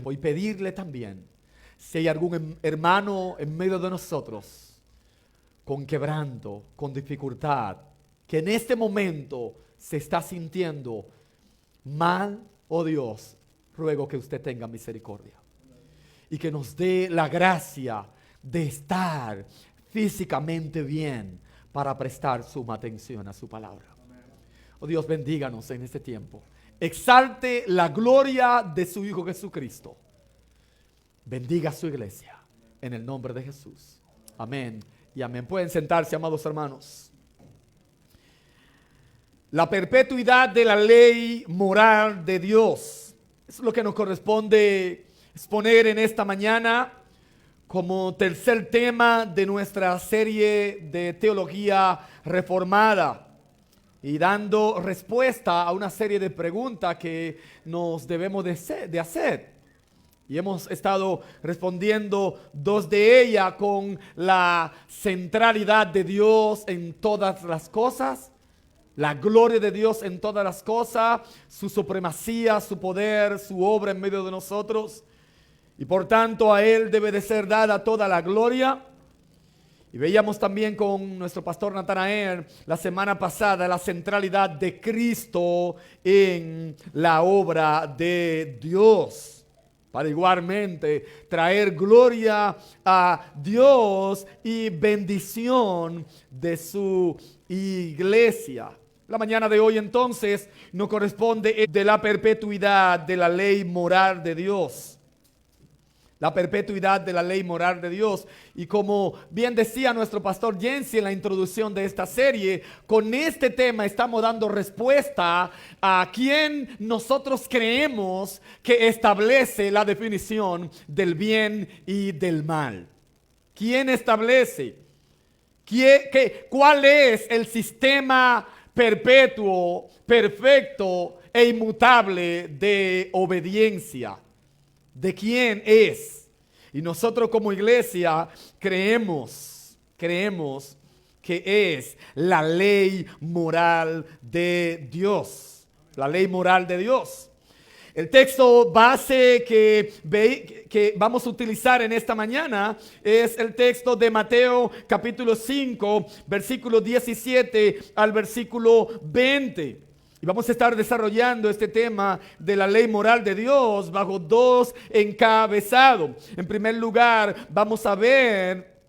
y pedirle también, si hay algún hermano en medio de nosotros con quebranto, con dificultad, que en este momento se está sintiendo mal, oh Dios, ruego que usted tenga misericordia y que nos dé la gracia de estar físicamente bien para prestar suma atención a su palabra. Oh Dios, bendíganos en este tiempo. Exalte la gloria de su Hijo Jesucristo. Bendiga a su iglesia en el nombre de Jesús. Amén y amén. Pueden sentarse, amados hermanos. La perpetuidad de la ley moral de Dios es lo que nos corresponde exponer en esta mañana como tercer tema de nuestra serie de teología reformada, y dando respuesta a una serie de preguntas que nos debemos de hacer. Y hemos estado respondiendo dos de ellas con la centralidad de Dios en todas las cosas, la gloria de Dios en todas las cosas, su supremacía, su poder, su obra en medio de nosotros. Y por tanto a Él debe de ser dada toda la gloria. Y veíamos también con nuestro pastor Natanael la semana pasada la centralidad de Cristo en la obra de Dios, para igualmente traer gloria a Dios y bendición de su iglesia. La mañana de hoy entonces nos corresponde de la perpetuidad de la ley moral de Dios. La perpetuidad de la ley moral de Dios. Y como bien decía nuestro pastor Jensi en la introducción de esta serie, con este tema estamos dando respuesta a quien nosotros creemos que establece la definición del bien y del mal. ¿Quién establece? ¿Cuál es el sistema perpetuo, perfecto e inmutable de obediencia? ¿De quién es? Y nosotros como iglesia creemos que es la ley moral de Dios. La ley moral de Dios. El texto base que vamos a utilizar en esta mañana es el texto de Mateo capítulo 5, versículo 17 al versículo 20. Y vamos a estar desarrollando este tema de la ley moral de Dios bajo dos encabezados. En primer lugar, vamos a ver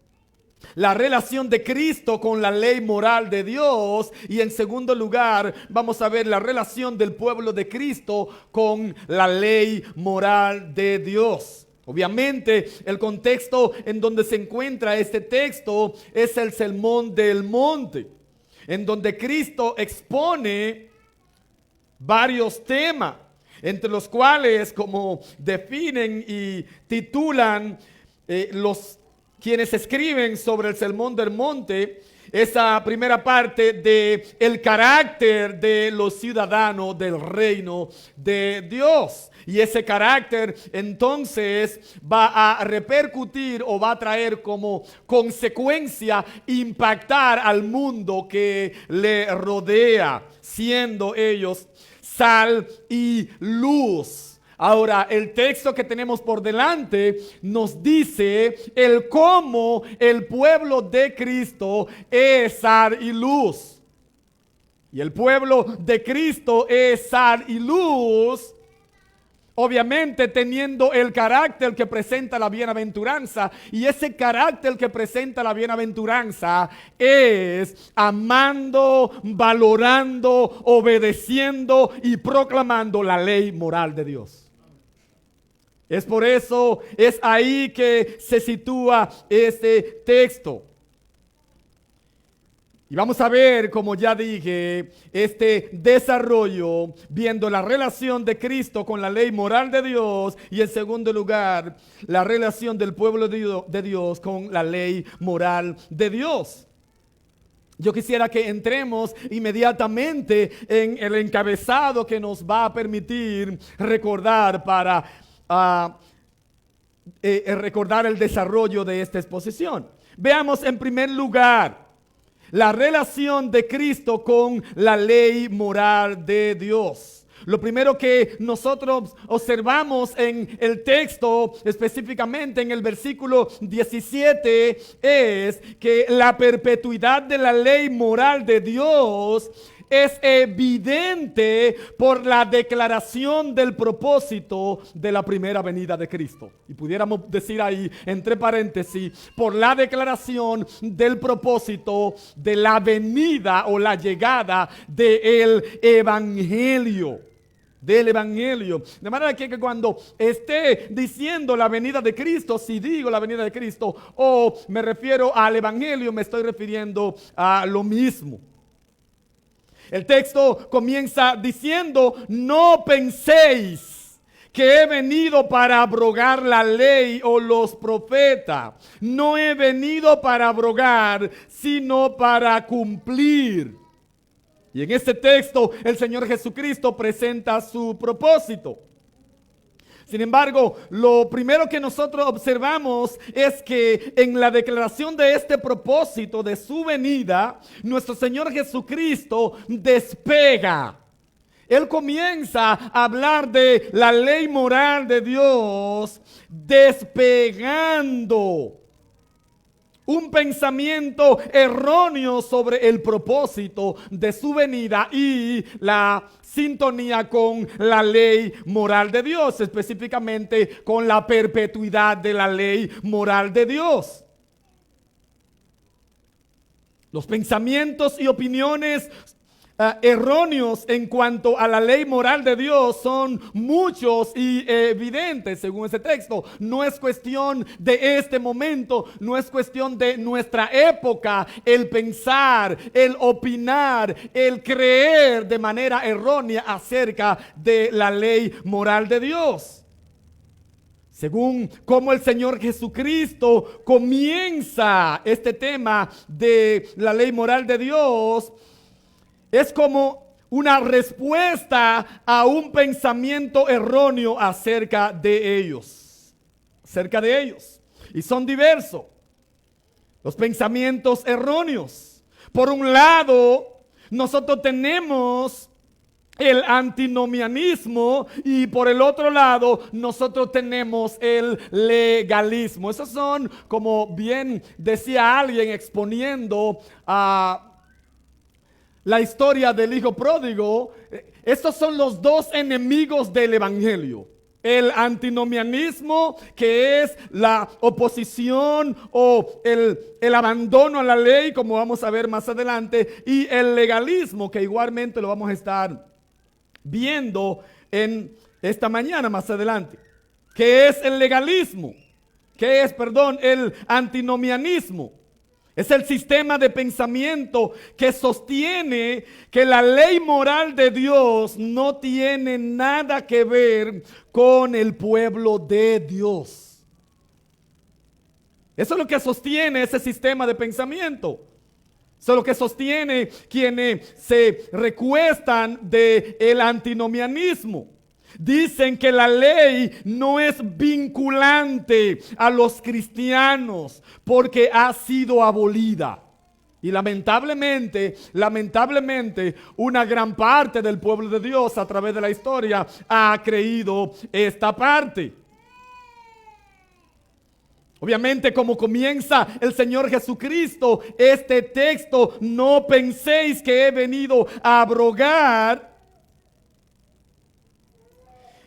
la relación de Cristo con la ley moral de Dios. Y en segundo lugar, vamos a ver la relación del pueblo de Cristo con la ley moral de Dios. Obviamente, el contexto en donde se encuentra este texto es el Sermón del Monte, en donde Cristo expone varios temas, entre los cuales, como definen y titulan los quienes escriben sobre el Sermón del Monte, esa primera parte de el carácter de los ciudadanos del reino de Dios. Y ese carácter entonces va a repercutir o va a traer como consecuencia impactar al mundo que le rodea, siendo ellos sal y luz. Ahora, el texto que tenemos por delante nos dice el cómo el pueblo de Cristo es sal y luz. Y el pueblo de Cristo es sal y luz, obviamente teniendo el carácter que presenta la bienaventuranza. Y ese carácter que presenta la bienaventuranza es amando, valorando, obedeciendo y proclamando la ley moral de Dios. Es por eso, es ahí que se sitúa este texto. Y vamos a ver, como ya dije, este desarrollo viendo la relación de Cristo con la ley moral de Dios y en segundo lugar, la relación del pueblo de Dios con la ley moral de Dios. Yo quisiera que entremos inmediatamente en el encabezado que nos va a permitir recordar recordar el desarrollo de esta exposición. Veamos en primer lugar la relación de Cristo con la ley moral de Dios. Lo primero que nosotros observamos en el texto, específicamente en el versículo 17, es que la perpetuidad de la ley moral de Dios es evidente por la declaración del propósito de la primera venida de Cristo. Y pudiéramos decir ahí, entre paréntesis, por la declaración del propósito de la venida o la llegada del Evangelio. Del Evangelio. De manera que cuando esté diciendo la venida de Cristo, si digo la venida de Cristo o me refiero al Evangelio, me estoy refiriendo a lo mismo. El texto comienza diciendo: no penséis que he venido para abrogar la ley o los profetas. No he venido para abrogar, sino para cumplir. Y en este texto el Señor Jesucristo presenta su propósito. Sin embargo, lo primero que nosotros observamos es que en la declaración de este propósito de su venida, nuestro Señor Jesucristo despega. Él comienza a hablar de la ley moral de Dios, despegando un pensamiento erróneo sobre el propósito de su venida y la sintonía con la ley moral de Dios, específicamente con la perpetuidad de la ley moral de Dios. Los pensamientos y opiniones erróneos en cuanto a la ley moral de Dios son muchos y evidentes según ese texto. No es cuestión de este momento, no es cuestión de nuestra época el pensar, el opinar, el creer de manera errónea acerca de la ley moral de Dios. Según cómo el Señor Jesucristo comienza este tema de la ley moral de Dios, es como una respuesta a un pensamiento erróneo acerca de ellos. Y son diversos los pensamientos erróneos. Por un lado, nosotros tenemos el antinomianismo y por el otro lado nosotros tenemos el legalismo. Esos son, como bien decía alguien exponiendo a la historia del hijo pródigo, estos son los dos enemigos del evangelio. El antinomianismo, que es la oposición o el abandono a la ley, como vamos a ver más adelante, y el legalismo, que igualmente lo vamos a estar viendo en esta mañana más adelante. ¿Qué es el legalismo? ¿Qué es, el antinomianismo? Es el sistema de pensamiento que sostiene que la ley moral de Dios no tiene nada que ver con el pueblo de Dios. Eso es lo que sostiene ese sistema de pensamiento. Eso es lo que sostiene quienes se recuestan del antinomianismo. Dicen que la ley no es vinculante a los cristianos porque ha sido abolida. Y lamentablemente, una gran parte del pueblo de Dios a través de la historia ha creído esta parte. Obviamente, como comienza el Señor Jesucristo este texto, no penséis que he venido a abrogar.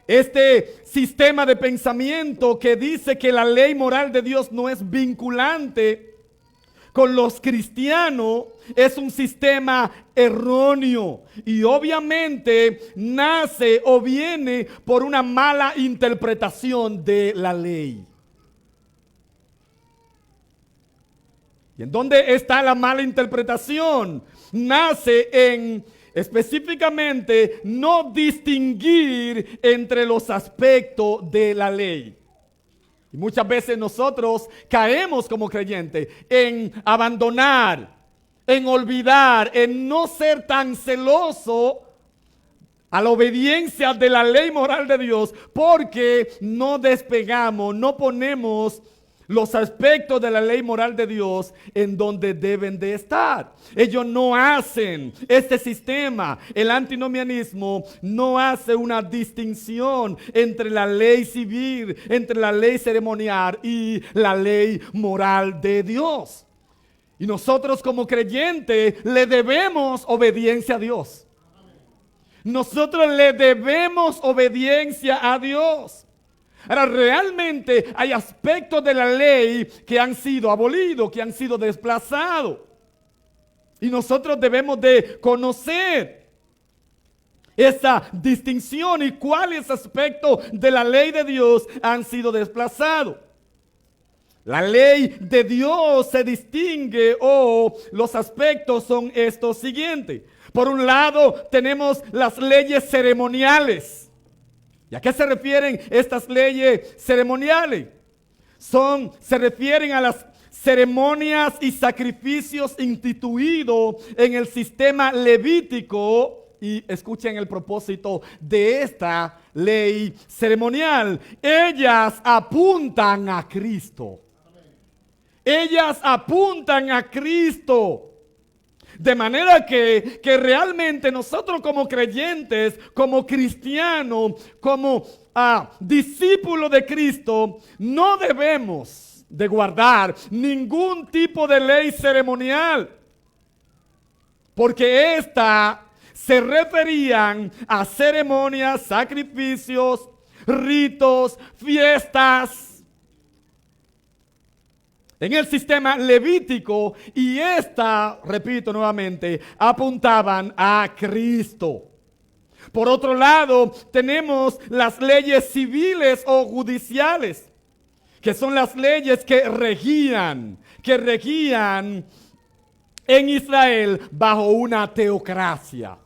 Este sistema de pensamiento que dice que la ley moral de Dios no es vinculante con los cristianos es un sistema erróneo y obviamente nace o viene por una mala interpretación de la ley. ¿Y en dónde está la mala interpretación? Nace en específicamente no distinguir entre los aspectos de la ley. Y muchas veces nosotros caemos como creyentes en abandonar, en olvidar, en no ser tan celoso a la obediencia de la ley moral de Dios porque no despegamos, no ponemos los aspectos de la ley moral de Dios en donde deben de estar. Ellos no hacen este sistema. El antinomianismo no hace una distinción entre la ley civil, entre la ley ceremonial y la ley moral de Dios. Y nosotros como creyentes le debemos obediencia a Dios. Nosotros le debemos obediencia a Dios. Ahora, realmente hay aspectos de la ley que han sido abolidos, que han sido desplazados. Y nosotros debemos de conocer esa distinción y cuáles aspectos de la ley de Dios han sido desplazados. La ley de Dios se distingue los aspectos son estos siguientes. Por un lado, tenemos las leyes ceremoniales. ¿Y a qué se refieren estas leyes ceremoniales? Se refieren a las ceremonias y sacrificios instituidos en el sistema levítico. Y escuchen el propósito de esta ley ceremonial. Ellas apuntan a Cristo. Ellas apuntan a Cristo. De manera que realmente nosotros como creyentes, como cristianos, como discípulos de Cristo, no debemos de guardar ningún tipo de ley ceremonial. Porque esta se referían a ceremonias, sacrificios, ritos, fiestas en el sistema levítico, y repito nuevamente, apuntaban a Cristo. Por otro lado, tenemos las leyes civiles o judiciales, que son las leyes que regían en Israel bajo una teocracia.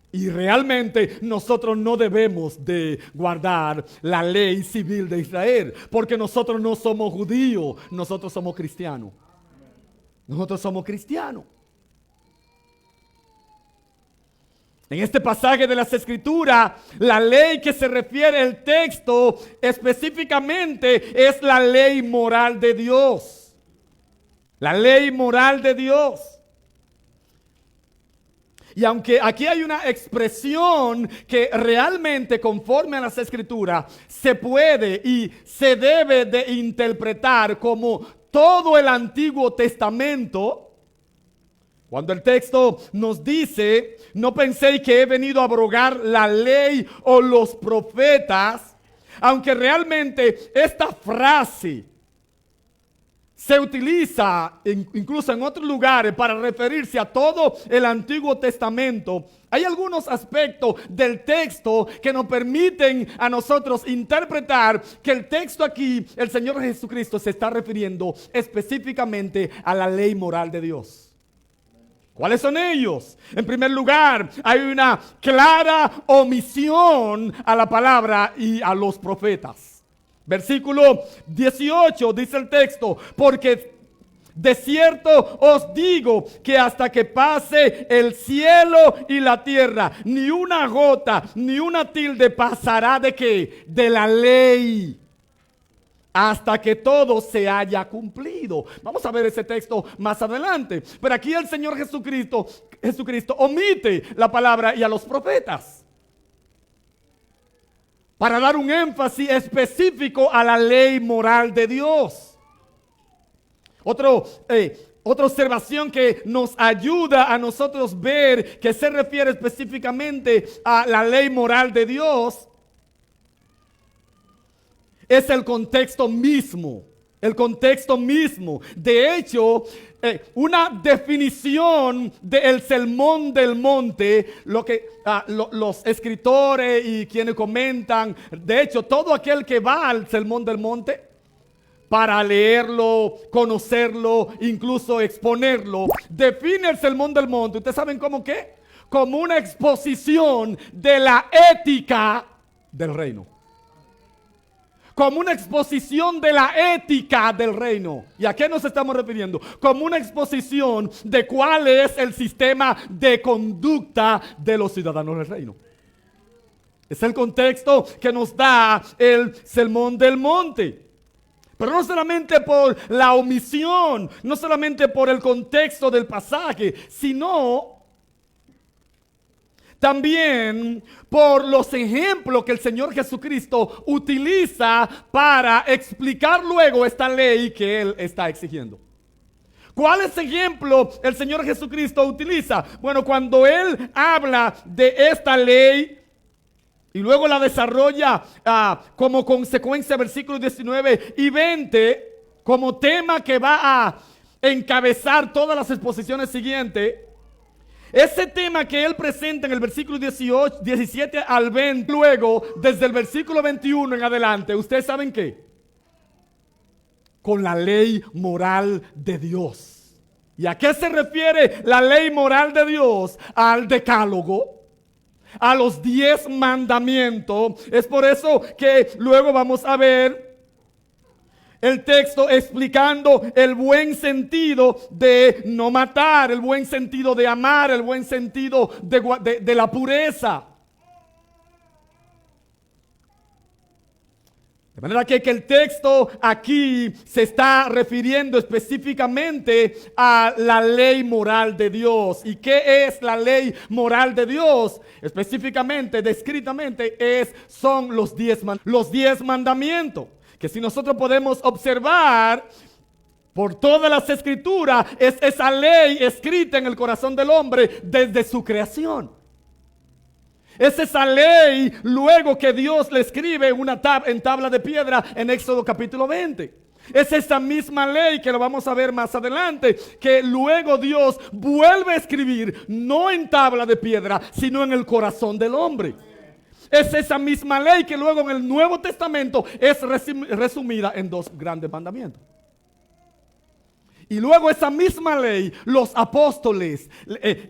Y realmente nosotros no debemos de guardar la ley civil de Israel, porque nosotros no somos judíos, nosotros somos cristianos. Nosotros somos cristianos. En este pasaje de las Escrituras, la ley que se refiere al texto específicamente es la ley moral de Dios. La ley moral de Dios. Y aunque aquí hay una expresión que realmente conforme a las Escrituras se puede y se debe de interpretar como todo el Antiguo Testamento, cuando el texto nos dice, no penséis que he venido a abrogar la ley o los profetas, aunque realmente esta frase se utiliza incluso en otros lugares para referirse a todo el Antiguo Testamento. Hay algunos aspectos del texto que nos permiten a nosotros interpretar que el texto aquí, el Señor Jesucristo se está refiriendo específicamente a la ley moral de Dios. ¿Cuáles son ellos? En primer lugar, hay una clara omisión a la palabra y a los profetas. Versículo 18 dice el texto, porque de cierto os digo que hasta que pase el cielo y la tierra, ni una gota, ni una tilde pasará ¿de qué? De la ley, hasta que todo se haya cumplido. Vamos a ver ese texto más adelante. Pero aquí el Señor Jesucristo omite la palabra y a los profetas, para dar un énfasis específico a la ley moral de Dios. Otra observación que nos ayuda a nosotros ver que se refiere específicamente a la ley moral de Dios es el contexto mismo. El contexto mismo. De hecho, una definición del Sermón del Monte, lo que los escritores y quienes comentan, de hecho, todo aquel que va al Sermón del Monte para leerlo, conocerlo, incluso exponerlo, define el Sermón del Monte. ¿Ustedes saben cómo qué? Como una exposición de la ética del reino. Como una exposición de la ética del reino. ¿Y a qué nos estamos refiriendo? Como una exposición de cuál es el sistema de conducta de los ciudadanos del reino. Es el contexto que nos da el Sermón del Monte. Pero no solamente por la omisión, no solamente por el contexto del pasaje, sino también por los ejemplos que el Señor Jesucristo utiliza para explicar luego esta ley que Él está exigiendo. ¿Cuál es el ejemplo el Señor Jesucristo utiliza? Bueno, cuando Él habla de esta ley y luego la desarrolla como consecuencia, versículos 19 y 20, como tema que va a encabezar todas las exposiciones siguientes. Ese tema que Él presenta en el versículo 18, 17 al 20, luego desde el versículo 21 en adelante, ¿ustedes saben qué? Con la ley moral de Dios. ¿Y a qué se refiere la ley moral de Dios? Al decálogo, a los 10 mandamientos. Es por eso que luego vamos a ver el texto explicando el buen sentido de no matar, el buen sentido de amar, el buen sentido de la pureza. De manera que el texto aquí se está refiriendo específicamente a la ley moral de Dios. ¿Y qué es la ley moral de Dios? Específicamente, descritamente, son los 10 mandamientos. Que si nosotros podemos observar por todas las escrituras, es esa ley escrita en el corazón del hombre desde su creación. Es esa ley luego que Dios le escribe en tabla de piedra en Éxodo capítulo 20. Es esa misma ley que lo vamos a ver más adelante, que luego Dios vuelve a escribir no en tabla de piedra, sino en el corazón del hombre. Es esa misma ley que luego en el Nuevo Testamento es resumida en 2 grandes mandamientos. Y luego esa misma ley, los apóstoles,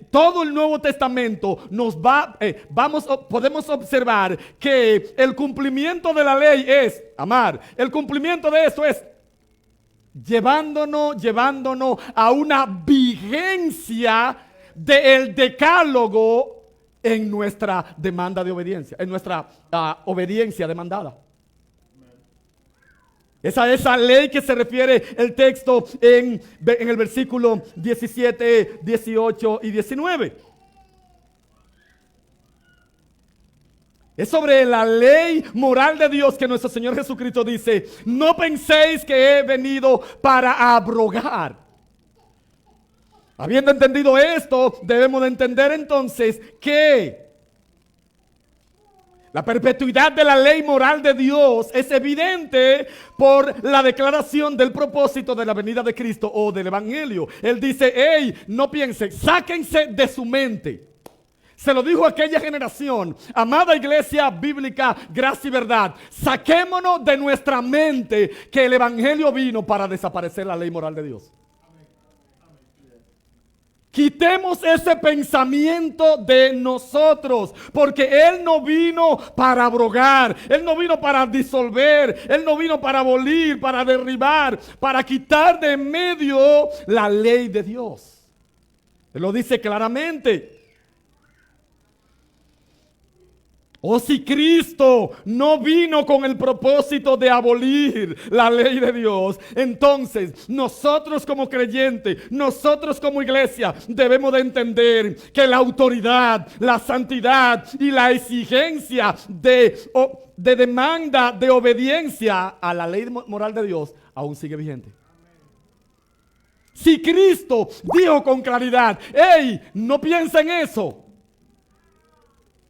todo el Nuevo Testamento podemos observar que el cumplimiento de la ley es amar. El cumplimiento de eso es llevándonos a una vigencia del decálogo en nuestra demanda de obediencia, en nuestra obediencia demandada. Esa ley que se refiere el texto en el versículo 17, 18 y 19. Es sobre la ley moral de Dios que nuestro Señor Jesucristo dice: no penséis que he venido para abrogar. Habiendo entendido esto, debemos de entender entonces que la perpetuidad de la ley moral de Dios es evidente por la declaración del propósito de la venida de Cristo o del Evangelio. Él dice: hey, no piensen, sáquense de su mente. Se lo dijo a aquella generación: amada iglesia bíblica, gracia y verdad, saquémonos de nuestra mente que el Evangelio vino para desaparecer la ley moral de Dios. Quitemos ese pensamiento de nosotros, porque Él no vino para abrogar, Él no vino para disolver, Él no vino para abolir, para derribar, para quitar de en medio la ley de Dios. Él lo dice claramente. O si Cristo no vino con el propósito de abolir la ley de Dios, entonces nosotros como creyentes, nosotros como iglesia, debemos de entender que la autoridad, la santidad y la exigencia de demanda de obediencia a la ley moral de Dios aún sigue vigente. Si Cristo dijo con claridad: hey, no piensa en eso,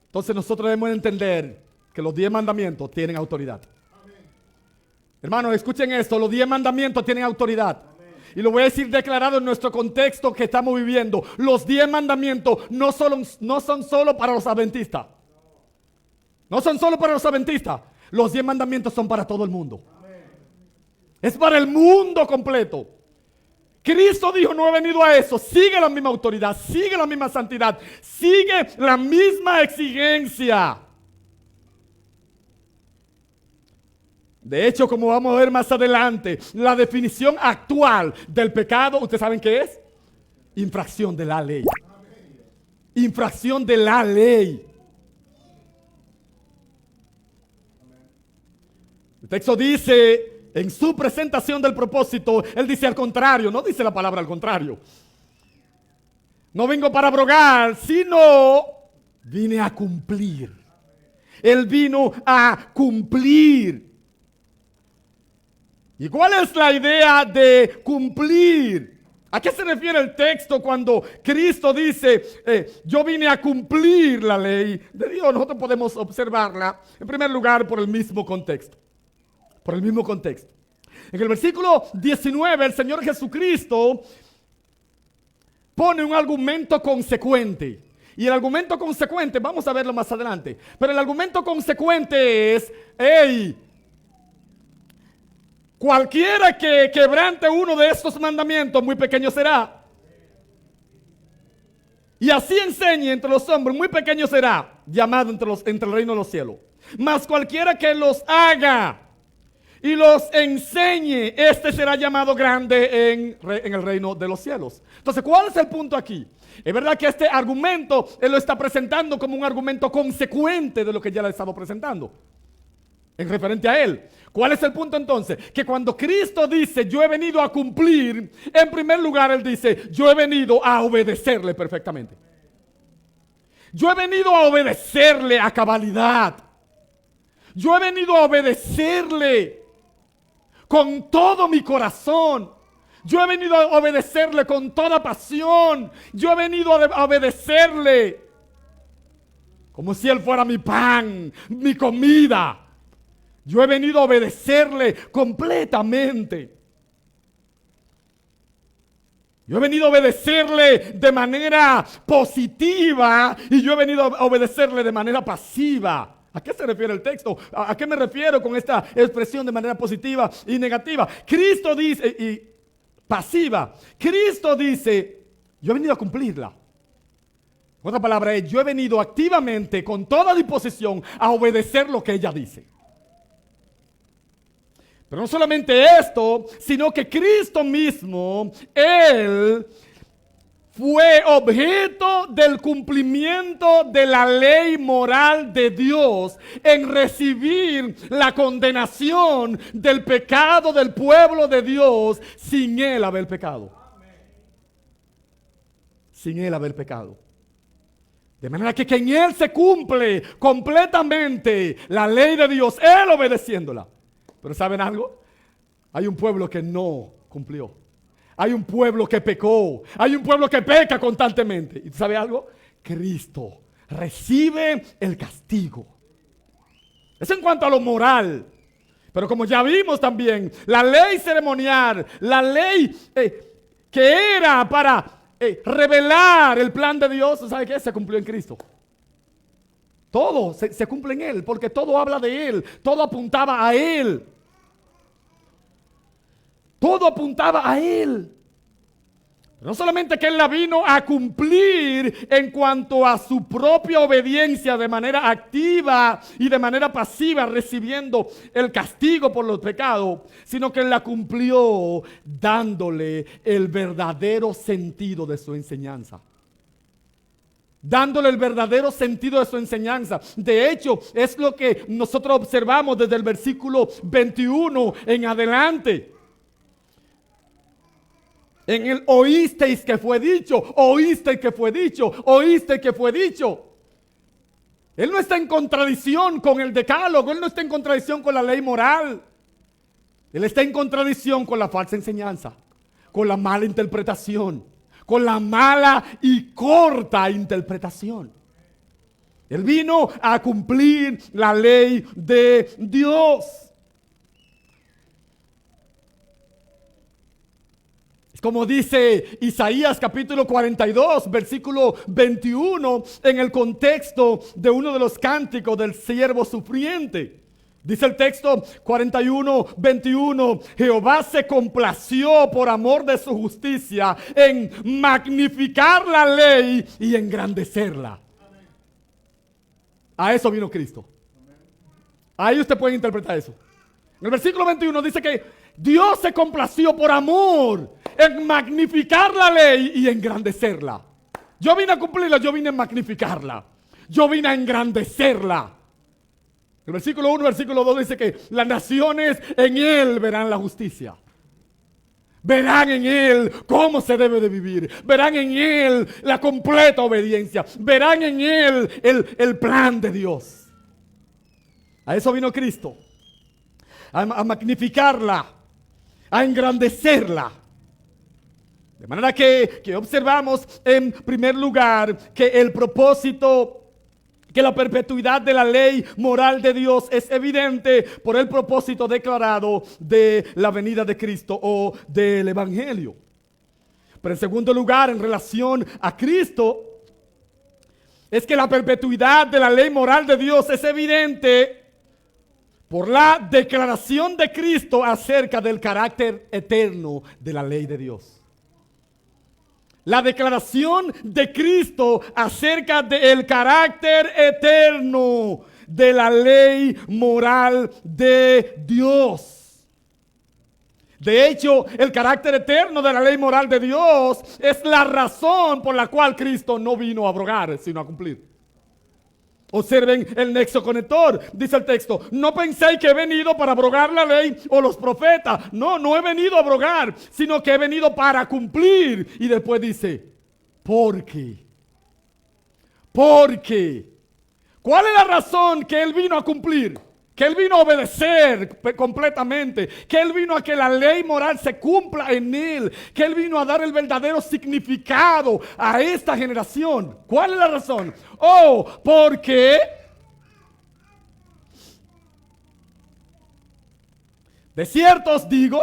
entonces nosotros debemos entender que los 10 mandamientos tienen autoridad. Amén. Hermanos, escuchen esto: los 10 mandamientos tienen autoridad. Amén. Y lo voy a decir declarado en nuestro contexto que estamos viviendo. Los 10 mandamientos no son solo para los adventistas. No son solo para los adventistas. Los 10 mandamientos son para todo el mundo. Amén. Es para el mundo completo. Cristo dijo: no he venido a eso. Sigue la misma autoridad, sigue la misma santidad, sigue la misma exigencia. De hecho, como vamos a ver más adelante, la definición actual del pecado, ¿ustedes saben qué es? Infracción de la ley. Infracción de la ley. El texto dice en su presentación del propósito, él dice al contrario, no dice la palabra al contrario. No vengo para abrogar, sino vine a cumplir. Él vino a cumplir. ¿Y cuál es la idea de cumplir? ¿A qué se refiere el texto cuando Cristo dice, yo vine a cumplir la ley de Dios? Nosotros podemos observarla, en primer lugar, por el mismo contexto. Por el mismo contexto. En el versículo 19, el Señor Jesucristo pone un argumento consecuente. Y el argumento consecuente, vamos a verlo más adelante, pero el argumento consecuente es, cualquiera que quebrante uno de estos mandamientos, muy pequeño será. Y así enseñe entre los hombres, muy pequeño será, llamado entre el reino de los cielos. Mas cualquiera que los haga y los enseñe, este será llamado grande en el reino de los cielos. Entonces, ¿cuál es el punto aquí? Es verdad que este argumento él lo está presentando como un argumento consecuente de lo que ya le he estado presentando en referente a él. ¿Cuál es el punto entonces? Que cuando Cristo dice yo he venido a cumplir, en primer lugar él dice yo he venido a obedecerle perfectamente. Yo he venido a obedecerle a cabalidad. Yo he venido a obedecerle con todo mi corazón. Yo he venido a obedecerle con toda pasión. Yo he venido a obedecerle como si él fuera mi pan, mi comida. Yo he venido a obedecerle completamente. Yo he venido a obedecerle de manera positiva y yo he venido a obedecerle de manera pasiva. ¿A qué se refiere el texto? ¿A qué me refiero con esta expresión de manera positiva y negativa? Cristo dice, y pasiva, Cristo dice, yo he venido a cumplirla. Otra palabra es, yo he venido activamente, con toda disposición, a obedecer lo que ella dice. Pero no solamente esto, sino que Cristo mismo, Él fue objeto del cumplimiento de la ley moral de Dios en recibir la condenación del pecado del pueblo de Dios sin Él haber pecado. Sin Él haber pecado. De manera que en Él se cumple completamente la ley de Dios, Él obedeciéndola. Pero ¿saben algo? Hay un pueblo que no cumplió. Hay un pueblo que pecó. Hay un pueblo que peca constantemente. ¿Y sabe algo? Cristo recibe el castigo. Eso en cuanto a lo moral. Pero como ya vimos también, la ley ceremonial, la ley que era para revelar el plan de Dios, ¿sabe qué? Se cumplió en Cristo. Todo se cumple en Él, porque todo habla de Él, todo apuntaba a Él. Todo apuntaba a Él. No solamente que Él la vino a cumplir en cuanto a su propia obediencia de manera activa y de manera pasiva, recibiendo el castigo por los pecados, sino que Él la cumplió dándole el verdadero sentido de su enseñanza. Dándole el verdadero sentido de su enseñanza. De hecho, es lo que nosotros observamos desde el versículo 21 en adelante. En el oísteis que fue dicho, oíste que fue dicho, oíste que fue dicho. Él no está en contradicción con el decálogo, Él no está en contradicción con la ley moral. Él está en contradicción con la falsa enseñanza, con la mala interpretación, con la mala y corta interpretación. Él vino a cumplir la ley de Dios. Como dice Isaías capítulo 42, versículo 21, en el contexto de uno de los cánticos del siervo sufriente. Dice el texto 41, 21, Jehová se complació por amor de su justicia en magnificar la ley y engrandecerla. A eso vino Cristo. Ahí usted puede interpretar eso. En el versículo 21 dice que Dios se complació por amor en magnificar la ley y engrandecerla. Yo vine a cumplirla, yo vine a magnificarla. Yo vine a engrandecerla. El versículo 1 y versículo 2 dice que las naciones en Él verán la justicia. Verán en Él cómo se debe de vivir. Verán en Él la completa obediencia. Verán en Él el plan de Dios. A eso vino Cristo. A magnificarla. A engrandecerla. De manera que observamos en primer lugar que el propósito, que la perpetuidad de la ley moral de Dios es evidente por el propósito declarado de la venida de Cristo o del Evangelio. Pero en segundo lugar, en relación a Cristo, es que la perpetuidad de la ley moral de Dios es evidente por la declaración de Cristo acerca del carácter eterno de la ley de Dios. La declaración de Cristo acerca del carácter eterno de la ley moral de Dios. De hecho, el carácter eterno de la ley moral de Dios es la razón por la cual Cristo no vino a abrogar, sino a cumplir. Observen el nexo conector, dice el texto: no penséis que he venido para abrogar la ley o los profetas. No he venido a abrogar, sino que he venido para cumplir. Y después dice, ¿por qué? ¿Por qué? ¿Cuál es la razón que Él vino a cumplir? Que Él vino a obedecer completamente, que Él vino a que la ley moral se cumpla en Él, que Él vino a dar el verdadero significado a esta generación. ¿Cuál es la razón? Porque de cierto os digo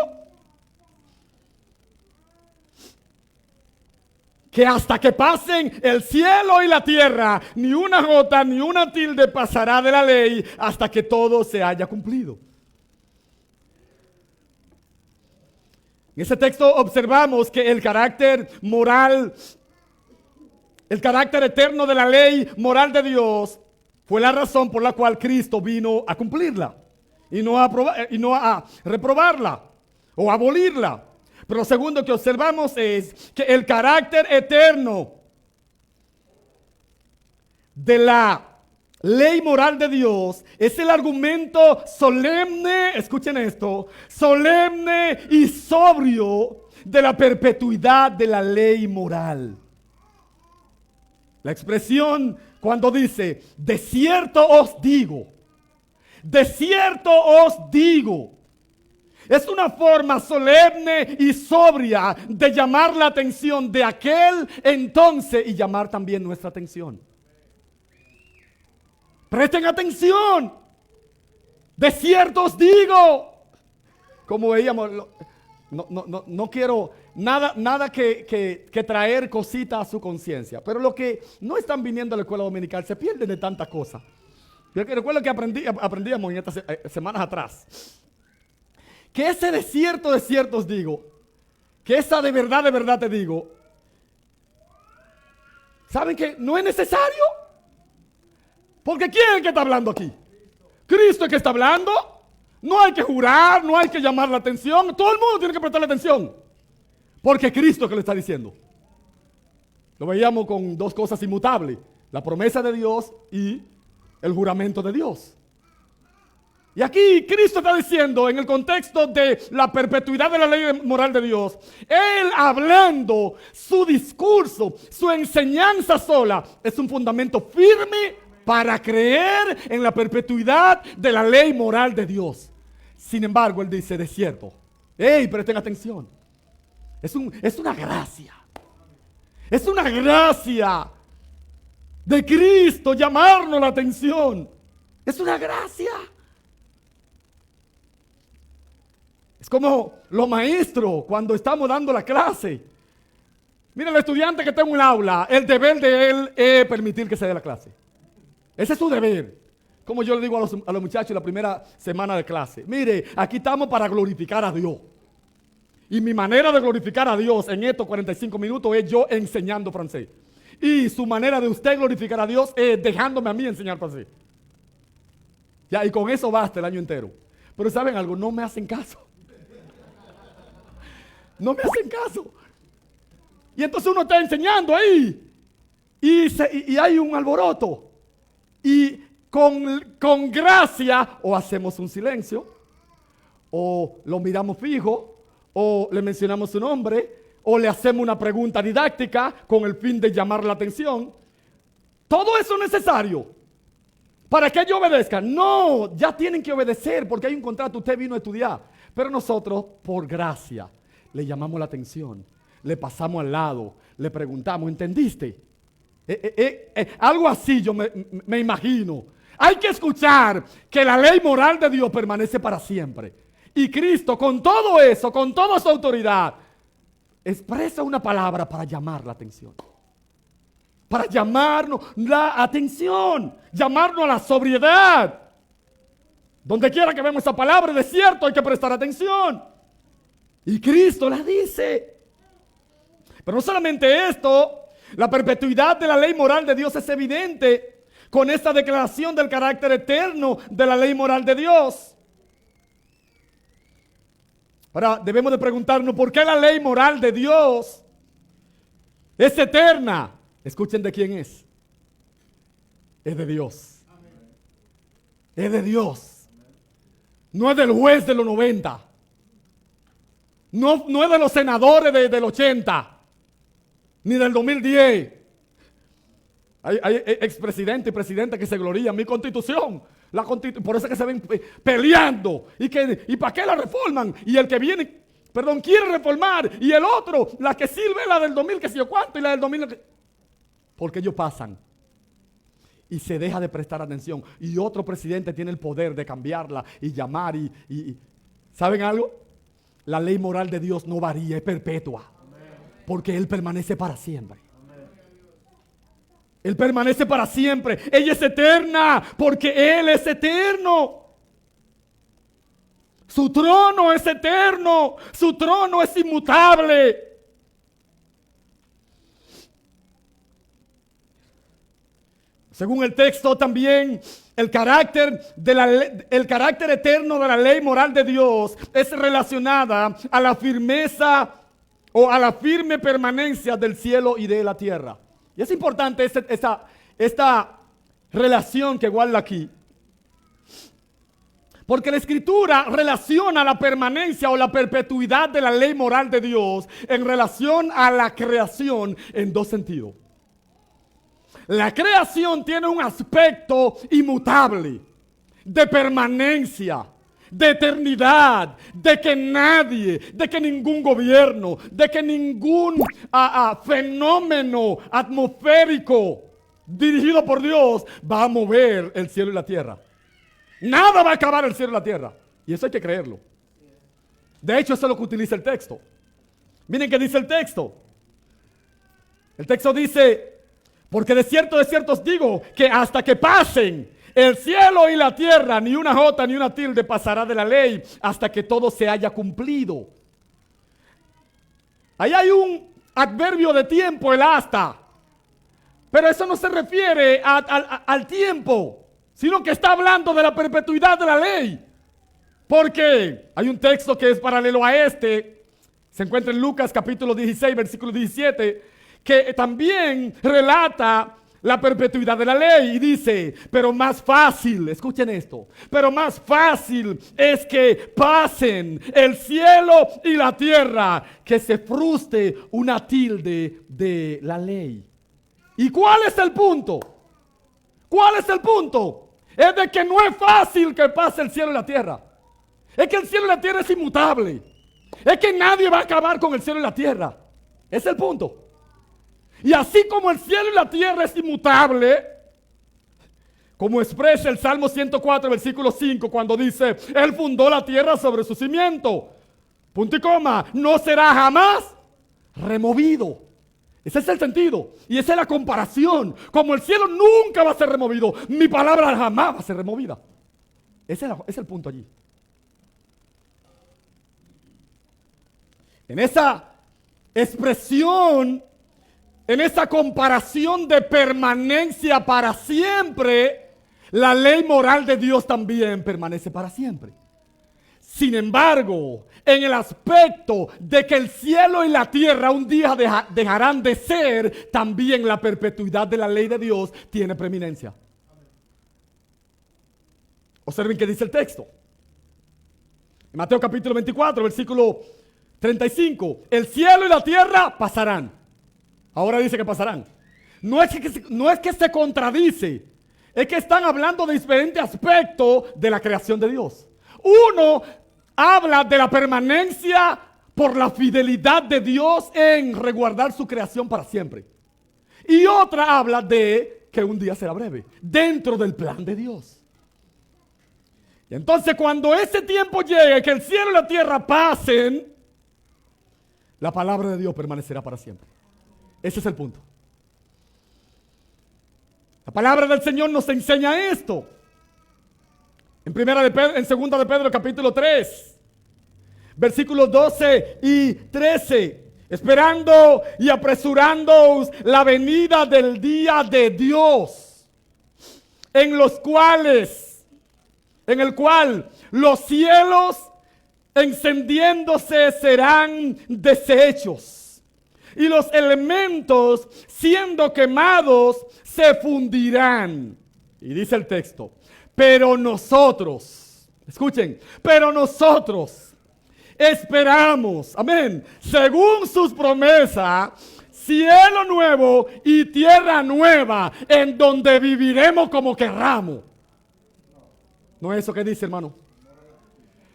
que hasta que pasen el cielo y la tierra, ni una jota ni una tilde pasará de la ley hasta que todo se haya cumplido. En ese texto observamos que el carácter moral, el carácter eterno de la ley moral de Dios fue la razón por la cual Cristo vino a cumplirla y no a reprobarla o abolirla. Pero lo segundo que observamos es que el carácter eterno de la ley moral de Dios es el argumento solemne, escuchen esto, solemne y sobrio de la perpetuidad de la ley moral. La expresión cuando dice, de cierto os digo, es una forma solemne y sobria de llamar la atención de aquel entonces y llamar también nuestra atención. Presten atención. De cierto os digo. Como veíamos, no quiero nada que traer cositas a su conciencia. Pero los que no están viniendo a la escuela dominical se pierden de tantas cosas. Yo recuerdo que aprendíamos en estas semanas atrás. Que ese de cierto os digo, que esa de verdad te digo, ¿saben que no es necesario? Porque ¿quién es el que está hablando aquí? Cristo es el que está hablando. No hay que jurar, no hay que llamar la atención. Todo el mundo tiene que prestarle atención. Porque Cristo es el que le está diciendo. Lo veíamos con dos cosas inmutables: la promesa de Dios y el juramento de Dios. Y aquí Cristo está diciendo, en el contexto de la perpetuidad de la ley moral de Dios, Él hablando su discurso, su enseñanza sola, es un fundamento firme para creer en la perpetuidad de la ley moral de Dios. Sin embargo, Él dice, de cierto, presten atención, es una gracia. Es una gracia de Cristo llamarnos la atención. Es una gracia. Es como los maestros cuando estamos dando la clase. Mira, el estudiante que está en un aula, el deber de él es permitir que se dé la clase. Ese es su deber. Como yo le digo a los muchachos en la primera semana de clase. Mire, aquí estamos para glorificar a Dios. Y mi manera de glorificar a Dios en estos 45 minutos es yo enseñando francés. Y su manera de usted glorificar a Dios es dejándome a mí enseñar francés. Ya, y con eso basta el año entero. Pero ¿saben algo? No me hacen caso. No me hacen caso. Y entonces uno está enseñando ahí. Y hay un alboroto. Y con gracia, o hacemos un silencio, o lo miramos fijo, o le mencionamos su nombre, o le hacemos una pregunta didáctica con el fin de llamar la atención. Todo eso es necesario para que ellos obedezcan. No, ya tienen que obedecer porque hay un contrato, usted vino a estudiar. Pero nosotros, por gracia, le llamamos la atención, le pasamos al lado, le preguntamos, ¿entendiste? Algo así yo me imagino. Hay que escuchar que la ley moral de Dios permanece para siempre. Y Cristo, con todo eso, con toda su autoridad, expresa una palabra para llamar la atención. Para llamarnos la atención, llamarnos a la sobriedad. Donde quiera que vemos esa palabra, de cierto, hay que prestar atención. Y Cristo la dice. Pero no solamente esto, la perpetuidad de la ley moral de Dios es evidente con esta declaración del carácter eterno de la ley moral de Dios. Ahora, debemos de preguntarnos por qué la ley moral de Dios es eterna. Escuchen de quién es. Es de Dios. Es de Dios. No es del juez de los 90. No es de los senadores del 80. Ni del 2010. Hay expresidentes y presidentes que se glorían. Mi constitución. Por eso es que se ven peleando. ¿Y para qué la reforman? Y el que viene, quiere reformar. Y el otro, la que sirve, la del 2000, que sé yo cuánto, y la del 2000. Porque ellos pasan. Y se deja de prestar atención. Y otro presidente tiene el poder de cambiarla y llamar. ¿Saben algo? La ley moral de Dios no varía, es perpetua. Porque Él permanece para siempre. Él permanece para siempre. Ella es eterna porque Él es eterno. Su trono es eterno. Su trono es inmutable. Según el texto también, el carácter eterno de la ley moral de Dios es relacionada a la firmeza o a la firme permanencia del cielo y de la tierra. Y es importante esta relación que guarda aquí. Porque la Escritura relaciona la permanencia o la perpetuidad de la ley moral de Dios en relación a la creación en dos sentidos. La creación tiene un aspecto inmutable, de permanencia, de eternidad, de que nadie, de que ningún gobierno, de que ningún fenómeno atmosférico dirigido por Dios va a mover el cielo y la tierra. Nada va a acabar el cielo y la tierra. Y eso hay que creerlo. De hecho, eso es lo que utiliza el texto. Miren qué dice el texto. El texto dice: porque de cierto os digo que hasta que pasen el cielo y la tierra, ni una jota ni una tilde pasará de la ley hasta que todo se haya cumplido. Ahí hay un adverbio de tiempo, el hasta. Pero eso no se refiere al tiempo, sino que está hablando de la perpetuidad de la ley. Porque hay un texto que es paralelo a este, se encuentra en Lucas capítulo 16, versículo 17, que también relata la perpetuidad de la ley y dice: pero más fácil, escuchen esto, pero más fácil es que pasen el cielo y la tierra que se fruste una tilde de la ley. ¿Y cuál es el punto? ¿Cuál es el punto? Es de que no es fácil que pase el cielo y la tierra. Es que el cielo y la tierra es inmutable. Es que nadie va a acabar con el cielo y la tierra. Ese es el punto. Y así como el cielo y la tierra es inmutable, como expresa el Salmo 104, versículo 5, cuando dice: Él fundó la tierra sobre su cimiento, punto y coma, no será jamás removido. Ese es el sentido. Y esa es la comparación. Como el cielo nunca va a ser removido, mi palabra jamás va a ser removida. Ese es el punto allí. En esa expresión, en esa comparación de permanencia para siempre, la ley moral de Dios también permanece para siempre. Sin embargo, en el aspecto de que el cielo y la tierra un día dejarán de ser, también la perpetuidad de la ley de Dios tiene preeminencia. Observen qué dice el texto. En Mateo capítulo 24, versículo 35. El cielo y la tierra pasarán. Ahora dice que pasarán. No es que se contradice. Es que están hablando de diferentes aspectos de la creación de Dios. Uno habla de la permanencia por la fidelidad de Dios en resguardar su creación para siempre. Y otra habla de que un día será breve, dentro del plan de Dios. Y entonces cuando ese tiempo llegue, que el cielo y la tierra pasen, la palabra de Dios permanecerá para siempre. Ese es el punto. La palabra del Señor nos enseña esto. En segunda de Pedro capítulo 3, versículos 12 y 13. Esperando y apresurándoos la venida del día de Dios, en el cual los cielos encendiéndose serán deshechos, y los elementos siendo quemados se fundirán. Y dice el texto, pero nosotros, escuchen, pero nosotros esperamos, amén, según sus promesas, cielo nuevo y tierra nueva, en donde viviremos como querramos. ¿No es eso que dice, hermano?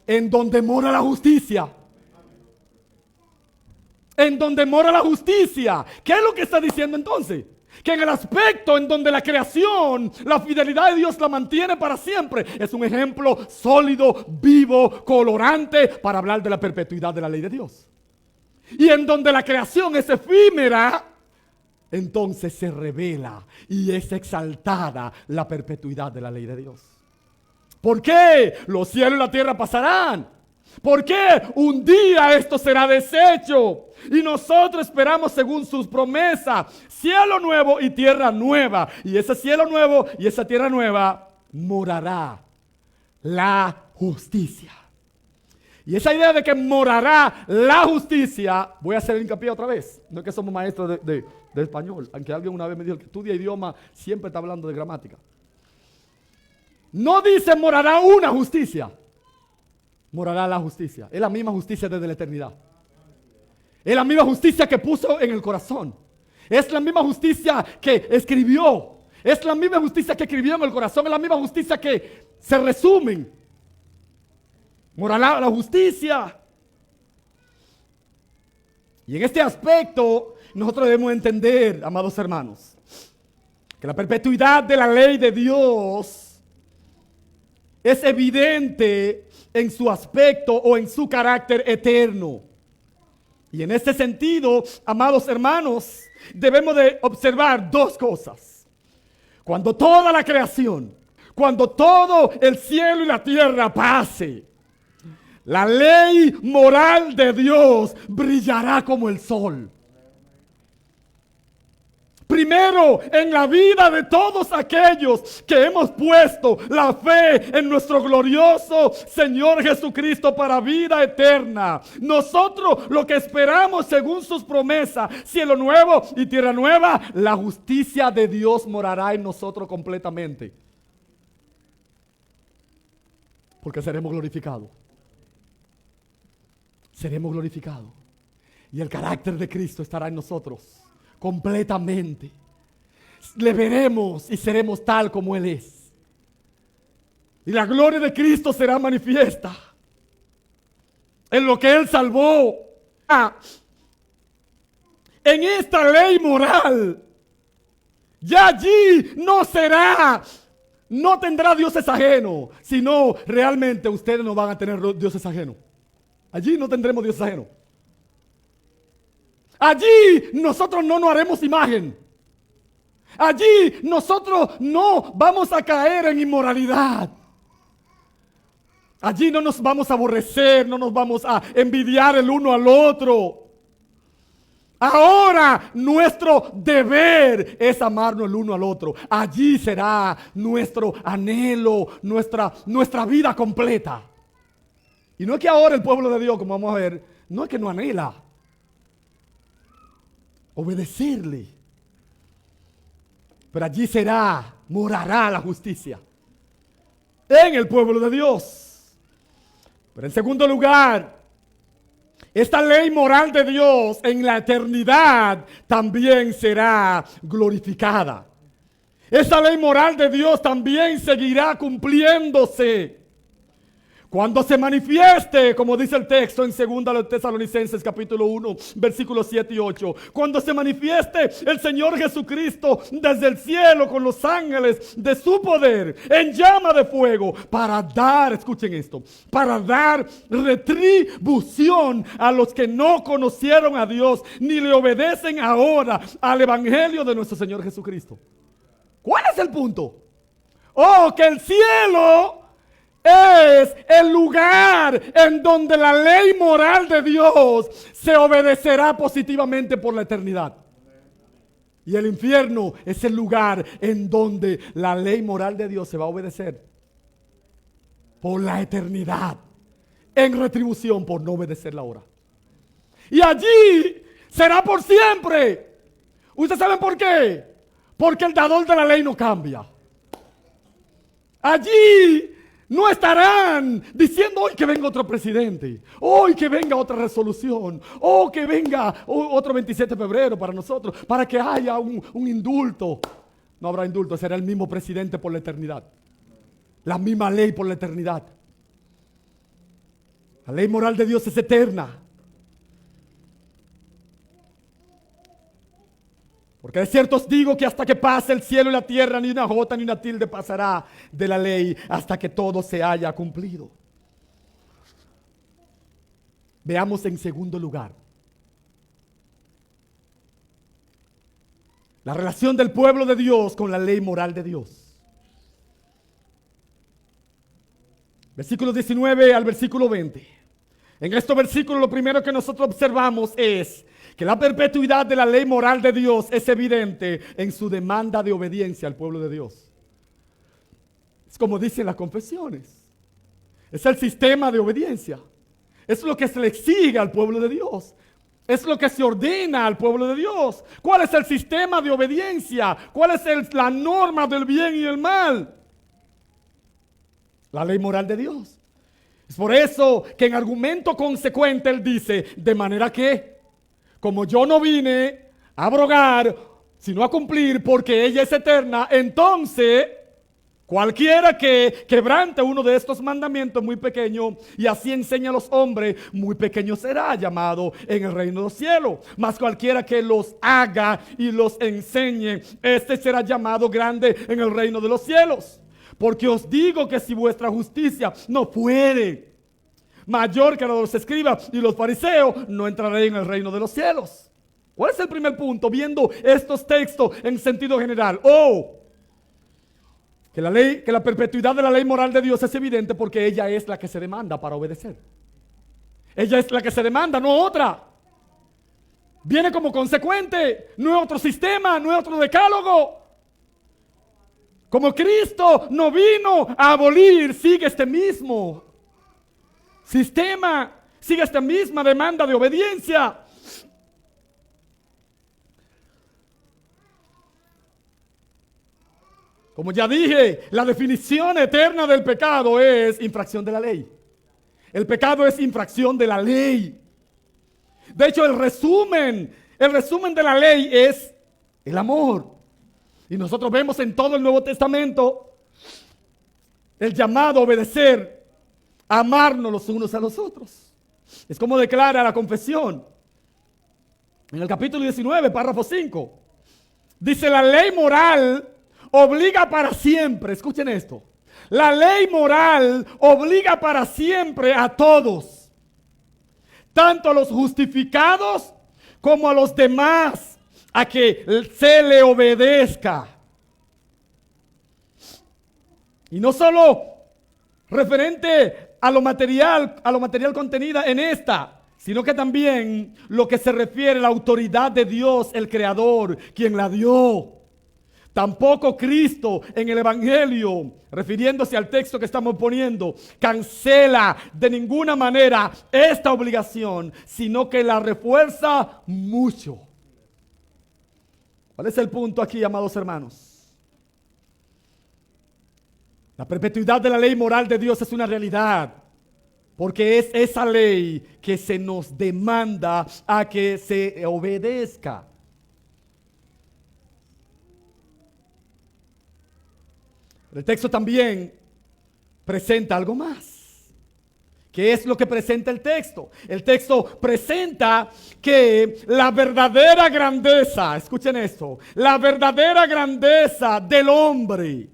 En donde mora la justicia. En donde mora la justicia. ¿Qué es lo que está diciendo entonces? Que en el aspecto en donde la creación, la fidelidad de Dios la mantiene para siempre, es un ejemplo sólido, vivo, colorante para hablar de la perpetuidad de la ley de Dios. Y en donde la creación es efímera, entonces se revela y es exaltada la perpetuidad de la ley de Dios. ¿Por qué? Los cielos y la tierra pasarán. ¿Por qué? Un día esto será deshecho. Y nosotros esperamos según sus promesas, cielo nuevo y tierra nueva. Y ese cielo nuevo y esa tierra nueva morará la justicia. Y esa idea de que morará la justicia, voy a hacer hincapié otra vez. No es que somos maestros de español, aunque alguien una vez me dijo que estudia idioma, siempre está hablando de gramática. No dice morará una justicia. Morará la justicia. Es la misma justicia desde la eternidad. Es la misma justicia que puso en el corazón. Es la misma justicia que escribió. Es la misma justicia que escribió en el corazón. Es la misma justicia que se resumen. Morará la justicia. Y en este aspecto nosotros debemos entender, amados hermanos, que la perpetuidad de la ley de Dios es evidente en su aspecto o en su carácter eterno. Y en este sentido, amados hermanos, debemos de observar dos cosas. Cuando toda la creación, cuando todo el cielo y la tierra pase, la ley moral de Dios brillará como el sol. Primero, en la vida de todos aquellos que hemos puesto la fe en nuestro glorioso Señor Jesucristo para vida eterna. Nosotros lo que esperamos según sus promesas, cielo nuevo y tierra nueva, la justicia de Dios morará en nosotros completamente. Porque seremos glorificados. Seremos glorificados. Y el carácter de Cristo estará en nosotros. Completamente. Le veremos y seremos tal como Él es. Y la gloria de Cristo será manifiesta en lo que Él salvó. En esta ley moral, ya allí no tendrá dioses ajenos, sino realmente ustedes no van a tener dioses ajenos. Allí no tendremos dioses ajenos. Allí nosotros no nos haremos imagen. Allí nosotros no vamos a caer en inmoralidad. Allí no nos vamos a aborrecer, no nos vamos a envidiar el uno al otro. Ahora nuestro deber es amarnos el uno al otro. Allí será nuestro anhelo, nuestra vida completa. Y no es que ahora el pueblo de Dios, como vamos a ver, no es que no anhela obedecerle. Pero allí morará la justicia. en el pueblo de Dios. Pero en segundo lugar, esta ley moral de Dios en la eternidad también será glorificada. Esta ley moral de Dios también seguirá cumpliéndose. Cuando se manifieste, como dice el texto en 2 Tesalonicenses capítulo 1, versículos 7 y 8. Cuando se manifieste el Señor Jesucristo desde el cielo con los ángeles de su poder en llama de fuego para dar, escuchen esto, para dar retribución a los que no conocieron a Dios ni le obedecen ahora al evangelio de nuestro Señor Jesucristo. ¿Cuál es el punto? Oh, que el cielo es el lugar en donde la ley moral de Dios se obedecerá positivamente por la eternidad. Y el infierno es el lugar en donde la ley moral de Dios se va a obedecer por la eternidad, en retribución por no obedecerla ahora. Y allí será por siempre. ¿Ustedes saben por qué? Porque el dador de la ley no cambia. Allí no estarán diciendo hoy que venga otro presidente, hoy que venga otra resolución, o que venga otro 27 de febrero para nosotros, para que haya un indulto. No habrá indulto, será el mismo presidente por la eternidad. La misma ley por la eternidad. La ley moral de Dios es eterna. Porque de cierto os digo que hasta que pase el cielo y la tierra, ni una jota ni una tilde pasará de la ley hasta que todo se haya cumplido. Veamos en segundo lugar la relación del pueblo de Dios con la ley moral de Dios. Versículo 19 al versículo 20. En estos versículos lo primero que nosotros observamos es que la perpetuidad de la ley moral de Dios es evidente en su demanda de obediencia al pueblo de Dios. Es como dicen las confesiones. Es el sistema de obediencia. Es lo que se le exige al pueblo de Dios. Es lo que se ordena al pueblo de Dios. ¿Cuál es el sistema de obediencia? ¿Cuál es la norma del bien y el mal? La ley moral de Dios. Es por eso que en argumento consecuente él dice, de manera que como yo no vine a abrogar, sino a cumplir, porque ella es eterna, entonces cualquiera que quebrante uno de estos mandamientos muy pequeño y así enseña a los hombres, muy pequeño será llamado en el reino de los cielos. Mas cualquiera que los haga y los enseñe, este será llamado grande en el reino de los cielos. Porque os digo que si vuestra justicia no fuere mayor que la de los escribas y los fariseos, no entraré en el reino de los cielos. ¿Cuál es el primer punto? Viendo estos textos en sentido general. Que la perpetuidad de la ley moral de Dios es evidente porque ella es la que se demanda para obedecer. Ella es la que se demanda, no otra. Viene como consecuente, no es otro sistema, no es otro decálogo. Como Cristo no vino a abolir, sigue este mismo sistema, sigue esta misma demanda de obediencia. Como ya dije, la definición eterna del pecado es infracción de la ley. El pecado es infracción de la ley. De hecho, el resumen de la ley es el amor. Y nosotros vemos en todo el Nuevo Testamento el llamado a obedecer, a amarnos los unos a los otros. Es como declara la confesión. En el capítulo 19, párrafo 5. Dice, la ley moral obliga para siempre. Escuchen esto. La ley moral obliga para siempre a todos, tanto a los justificados como a los demás, a que se le obedezca. Y no solo referente a lo material contenida en esta, sino que también lo que se refiere a la autoridad de Dios, el Creador, quien la dio. Tampoco Cristo en el Evangelio, refiriéndose al texto que estamos poniendo, cancela de ninguna manera esta obligación, sino que la refuerza mucho. ¿Cuál es el punto aquí, amados hermanos? La perpetuidad de la ley moral de Dios es una realidad, porque es esa ley que se nos demanda a que se obedezca. El texto también presenta algo más. ¿Qué es lo que presenta el texto? El texto presenta que la verdadera grandeza, escuchen esto, la verdadera grandeza del hombre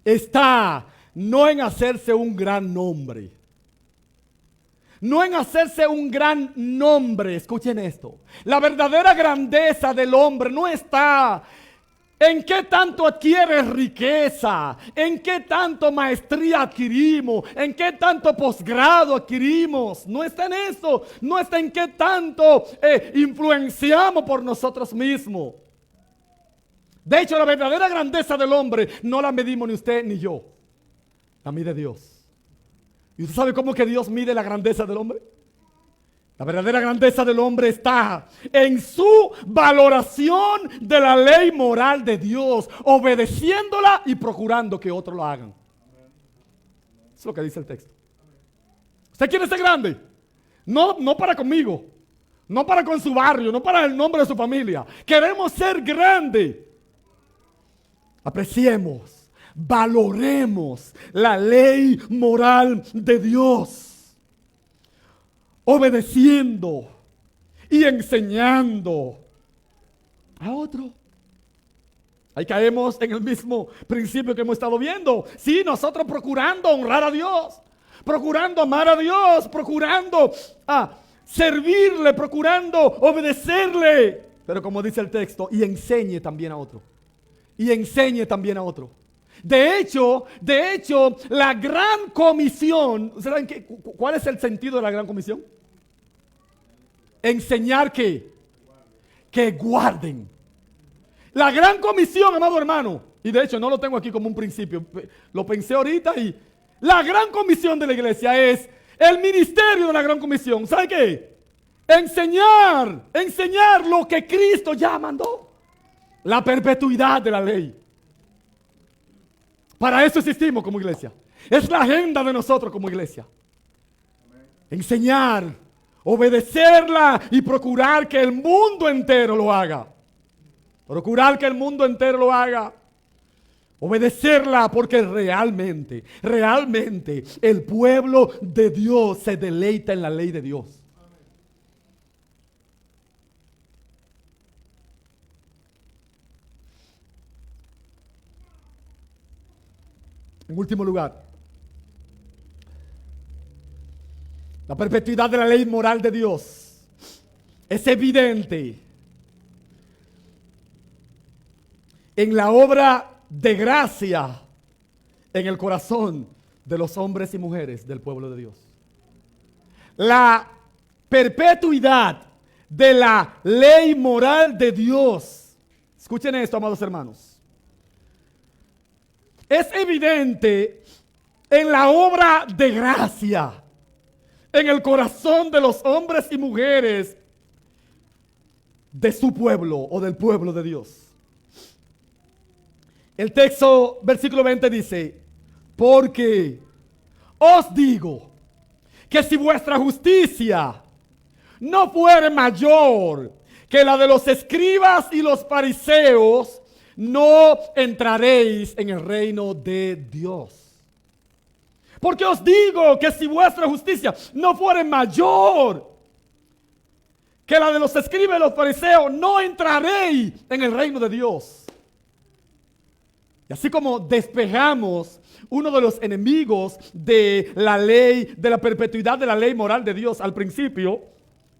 está no en hacerse un gran nombre. No en hacerse un gran nombre, escuchen esto. La verdadera grandeza del hombre no está en qué tanto adquieres riqueza, en qué tanto maestría adquirimos, en qué tanto posgrado adquirimos. No está en eso, no está en qué tanto influenciamos por nosotros mismos. De hecho, la verdadera grandeza del hombre no la medimos ni usted ni yo. La mide Dios. ¿Y usted sabe cómo que Dios mide la grandeza del hombre? La verdadera grandeza del hombre está en su valoración de la ley moral de Dios, obedeciéndola y procurando que otros lo hagan. Eso es lo que dice el texto. ¿Usted quiere ser grande? No para conmigo, no para con su barrio, no para el nombre de su familia. Queremos ser grandes. Apreciemos, valoremos la ley moral de Dios, obedeciendo y enseñando a otro. Ahí caemos en el mismo principio que hemos estado viendo. Sí, nosotros procurando honrar a Dios, procurando amar a Dios, procurando servirle, procurando obedecerle. Pero como dice el texto, y enseñe también a otro. Y enseñe también a otro. De hecho, la gran comisión, ¿saben cuál es el sentido de la gran comisión? Enseñar que guarden. La gran comisión, amado hermano, y de hecho no lo tengo aquí como un principio, lo pensé ahorita y la gran comisión de la iglesia es el ministerio de la gran comisión. ¿Sabe qué? Enseñar lo que Cristo ya mandó. La perpetuidad de la ley. Para eso existimos como iglesia. Es la agenda de nosotros como iglesia. Enseñar, obedecerla y procurar que el mundo entero lo haga. Procurar que el mundo entero lo haga. Obedecerla porque realmente el pueblo de Dios se deleita en la ley de Dios. En último lugar, la perpetuidad de la ley moral de Dios es evidente en la obra de gracia en el corazón de los hombres y mujeres del pueblo de Dios. La perpetuidad de la ley moral de Dios, escuchen esto, amados hermanos, es evidente en la obra de gracia en el corazón de los hombres y mujeres de su pueblo o del pueblo de Dios. El texto, versículo 20 dice, porque os digo que si vuestra justicia no fuere mayor que la de los escribas y los fariseos, no entraréis en el reino de Dios. Porque os digo que si vuestra justicia no fuere mayor que la de los escribas y los fariseos, no entraréis en el reino de Dios. Y así como despejamos uno de los enemigos de la ley, de la perpetuidad de la ley moral de Dios al principio,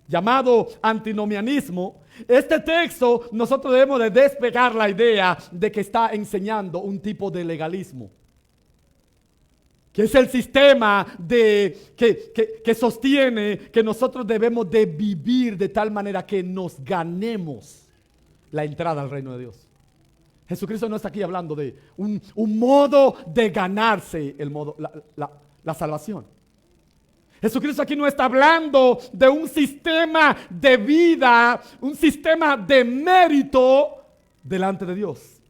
llamado antinomianismo, este texto nosotros debemos de despejar la idea de que está enseñando un tipo de legalismo, que es el sistema que sostiene que nosotros debemos de vivir de tal manera que nos ganemos la entrada al reino de Dios. Jesucristo no está aquí hablando de un modo de ganarse la salvación. Jesucristo aquí no está hablando de un sistema de vida, un sistema de mérito delante de Dios.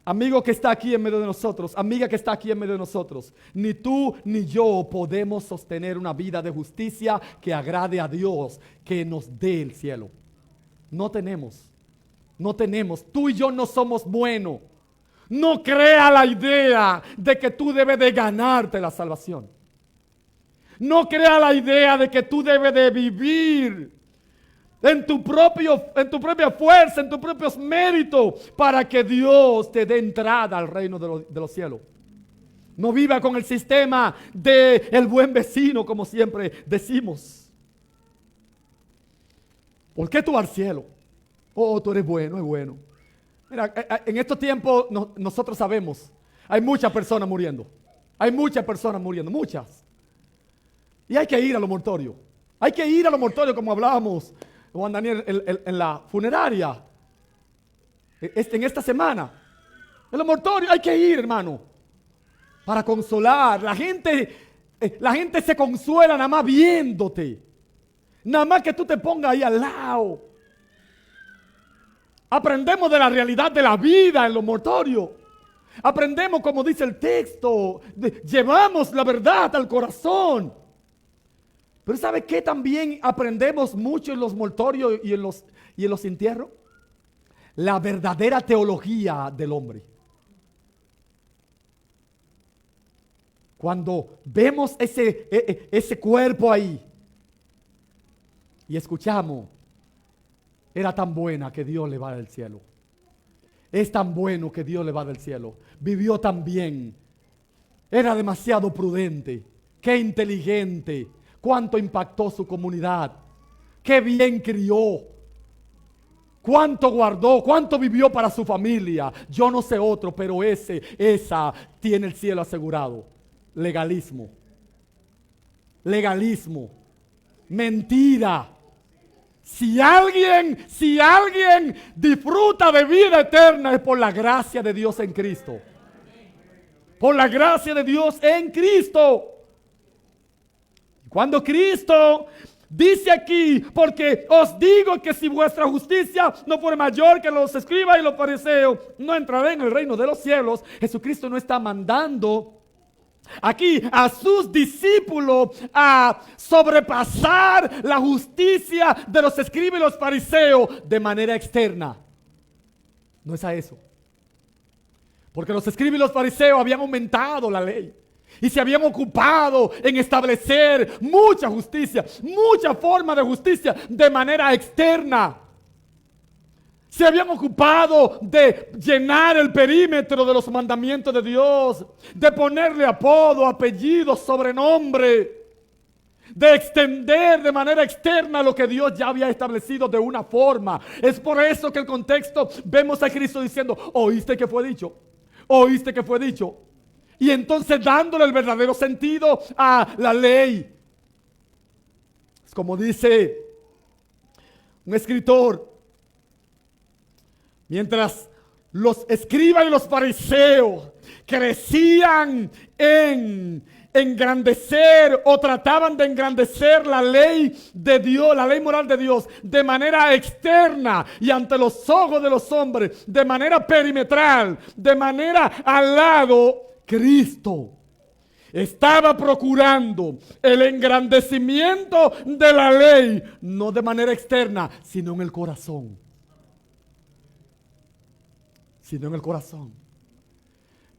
Amigo que está aquí en medio de nosotros, amiga que está aquí en medio de nosotros, ni tú ni yo podemos sostener una vida de justicia que agrade a Dios, que nos dé el cielo. No tenemos. Tú y yo no somos buenos. No crea la idea de que tú debes de ganarte la salvación. No crea la idea de que tú debes de vivir en tu propia fuerza, en tus propios méritos, para que Dios te dé entrada al reino de los cielos. No viva con el sistema de el buen vecino, como siempre decimos. ¿Por qué tú vas al cielo? Oh, tú eres bueno, es bueno. Mira, en estos tiempos nosotros sabemos, hay muchas personas muriendo. Hay muchas personas muriendo, muchas. Y hay que ir a los mortorios. Hay que ir a los mortorios, como hablábamos Juan Daniel en la funeraria. En esta semana. En los mortorios hay que ir, hermano. Para consolar. La gente se consuela nada más viéndote. Nada más que tú te pongas ahí al lado. Aprendemos de la realidad de la vida en los mortorios. Aprendemos, como dice el texto, llevamos la verdad al corazón. Pero ¿sabe qué también aprendemos mucho en los mortorios y en los entierros? La verdadera teología del hombre. Cuando vemos ese cuerpo ahí y escuchamos, era tan buena que Dios le va del cielo. Es tan bueno que Dios le va del cielo. Vivió tan bien. Era demasiado prudente. Qué inteligente. Cuánto impactó su comunidad. Qué bien crió. Cuánto guardó. Cuánto vivió para su familia. Yo no sé otro, pero esa tiene el cielo asegurado. Legalismo. Legalismo. Mentira. Si alguien disfruta de vida eterna es por la gracia de Dios en Cristo. Por la gracia de Dios en Cristo. Cuando Cristo dice aquí, porque os digo que si vuestra justicia no fuera mayor que los escribas y los fariseos, no entraré en el reino de los cielos. Jesucristo no está mandando aquí a sus discípulos a sobrepasar la justicia de los escribas y los fariseos de manera externa. No es a eso. Porque los escribas y los fariseos habían aumentado la ley y se habían ocupado en establecer mucha justicia, mucha forma de justicia de manera externa. Se habían ocupado de llenar el perímetro de los mandamientos de Dios, de ponerle apodo, apellido, sobrenombre, de extender de manera externa lo que Dios ya había establecido de una forma. Es por eso que el contexto vemos a Cristo diciendo, ¿oíste que fue dicho? ¿Oíste que fue dicho? Y entonces dándole el verdadero sentido a la ley. Es como dice un escritor. Mientras los escribas y los fariseos crecían en engrandecer o trataban de engrandecer la ley de Dios, la ley moral de Dios, de manera externa y ante los ojos de los hombres, de manera perimetral, de manera al lado, Cristo estaba procurando el engrandecimiento de la ley, no de manera externa, sino en el corazón. Sino en el corazón.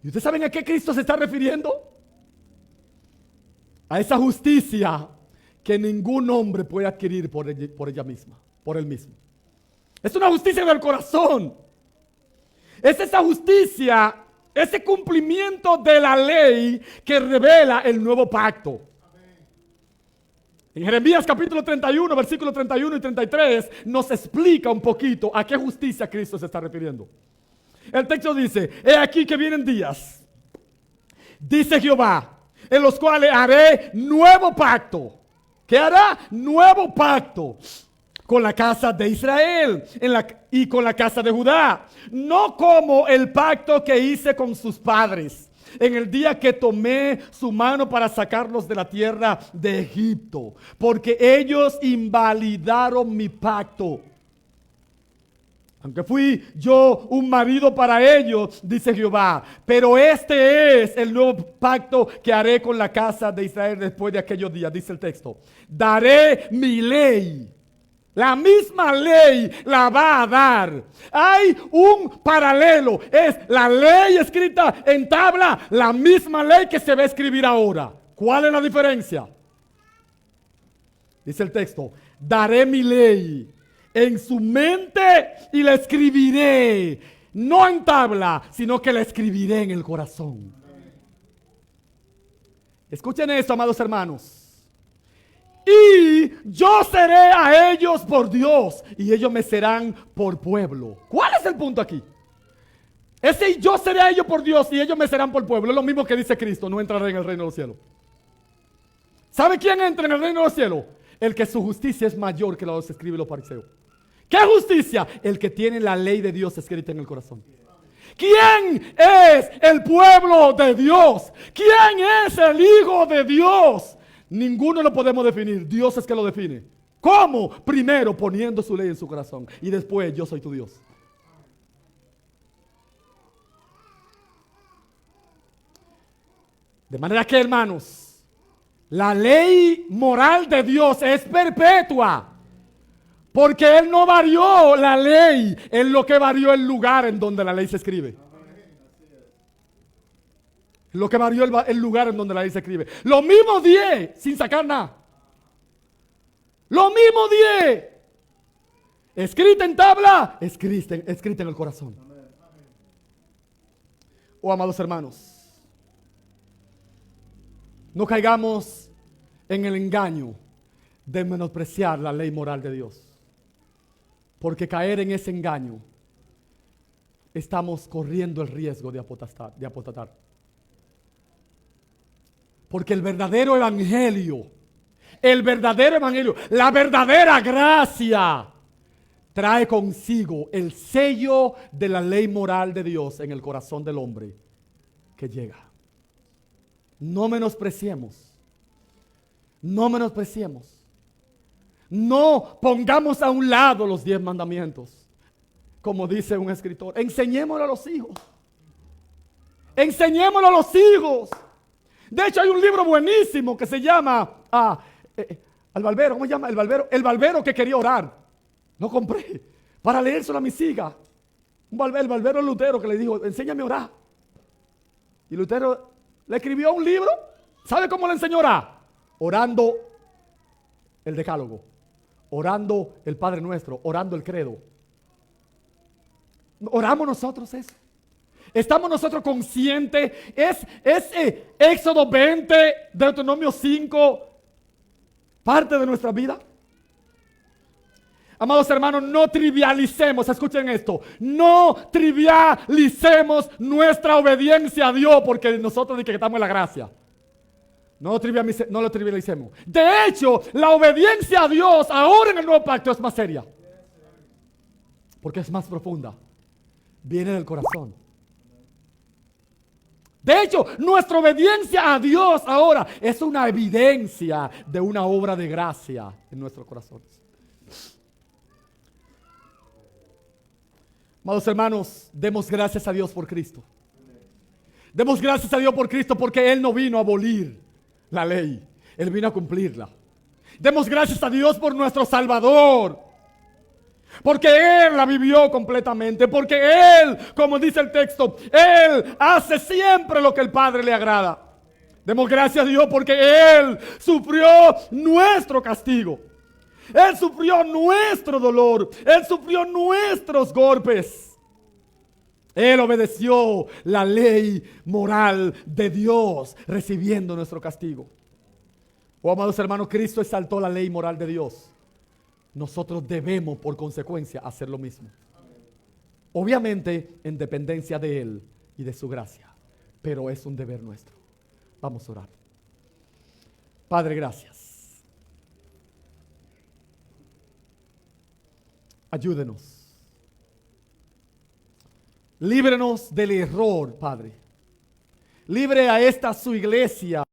¿Y ustedes saben a qué Cristo se está refiriendo? A esa justicia que ningún hombre puede adquirir por ella misma, por él mismo. Es una justicia del corazón. Es esa justicia, ese cumplimiento de la ley que revela el nuevo pacto. En Jeremías capítulo 31, versículos 31 y 33 nos explica un poquito a qué justicia Cristo se está refiriendo. El texto dice, he aquí que vienen días, dice Jehová, en los cuales haré nuevo pacto. ¿Qué hará? Nuevo pacto con la casa de Israel y con la casa de Judá. No como el pacto que hice con sus padres en el día que tomé su mano para sacarlos de la tierra de Egipto, porque ellos invalidaron mi pacto. Aunque fui yo un marido para ellos, dice Jehová, pero este es el nuevo pacto que haré con la casa de Israel después de aquellos días, dice el texto. Daré mi ley. La misma ley la va a dar. Hay un paralelo. Es la ley escrita en tabla, la misma ley que se va a escribir ahora. ¿Cuál es la diferencia? Dice el texto, daré mi ley en su mente y la escribiré, no en tabla, sino que la escribiré en el corazón. Escuchen esto, amados hermanos. Y yo seré a ellos por Dios y ellos me serán por pueblo. ¿Cuál es el punto aquí? Ese yo seré a ellos por Dios y ellos me serán por pueblo. Es lo mismo que dice Cristo, no entraré en el reino de los cielos. ¿Sabe quién entra en el reino de los cielos? El que su justicia es mayor que la que se escribe los fariseos. ¿Qué justicia? El que tiene la ley de Dios escrita en el corazón. ¿Quién es el pueblo de Dios? ¿Quién es el Hijo de Dios? Ninguno lo podemos definir. Dios es que lo define. ¿Cómo? Primero poniendo su ley en su corazón y después yo soy tu Dios. De manera que, hermanos, la ley moral de Dios es perpetua. Porque Él no varió la ley, Él lo que varió el lugar en donde la ley se escribe. Lo que varió el lugar en donde la ley se escribe. Lo mismo 10, sin sacar nada. Lo mismo 10. Escrita en tabla, escrita en el corazón. Oh, amados hermanos, no caigamos en el engaño de menospreciar la ley moral de Dios. Porque caer en ese engaño, estamos corriendo el riesgo de apostatar. Porque el verdadero evangelio, la verdadera gracia, trae consigo el sello de la ley moral de Dios en el corazón del hombre que llega. No menospreciemos. No menospreciemos. No pongamos a un lado los 10 mandamientos. Como dice un escritor, enseñémoslo a los hijos. Enseñémoslo a los hijos. De hecho, hay un libro buenísimo que se llama El Barbero. ¿Cómo se llama? El Barbero que quería orar. Lo compré para leérselo a mis hijas. El barbero Lutero que le dijo, enséñame a orar. Y Lutero le escribió un libro. ¿Sabe cómo le enseñó a orar? Orando el decálogo, orando el Padre Nuestro, orando el credo. ¿Oramos nosotros eso? ¿Estamos nosotros conscientes? ¿Es Éxodo 20, Deuteronomio 5 parte de nuestra vida? Amados hermanos, no trivialicemos, escuchen esto, no trivialicemos nuestra obediencia a Dios porque nosotros que estamos en la gracia. No lo trivialicemos. De hecho, la obediencia a Dios ahora en el nuevo pacto es más seria. Porque es más profunda. Viene del corazón. De hecho, nuestra obediencia a Dios ahora es una evidencia de una obra de gracia en nuestros corazones. Amados hermanos, demos gracias a Dios por Cristo. Demos gracias a Dios por Cristo porque Él no vino a abolir la ley, Él vino a cumplirla. Demos gracias a Dios por nuestro Salvador, porque Él la vivió completamente, porque Él, como dice el texto, Él hace siempre lo que el Padre le agrada. Demos gracias a Dios porque Él sufrió nuestro castigo, Él sufrió nuestro dolor, Él sufrió nuestros golpes. Él obedeció la ley moral de Dios, recibiendo nuestro castigo. Oh, amados hermanos, Cristo exaltó la ley moral de Dios. Nosotros debemos, por consecuencia, hacer lo mismo. Obviamente, en dependencia de Él y de su gracia. Pero es un deber nuestro. Vamos a orar. Padre, gracias. Ayúdenos. Líbrenos del error, Padre. Libre a esta su iglesia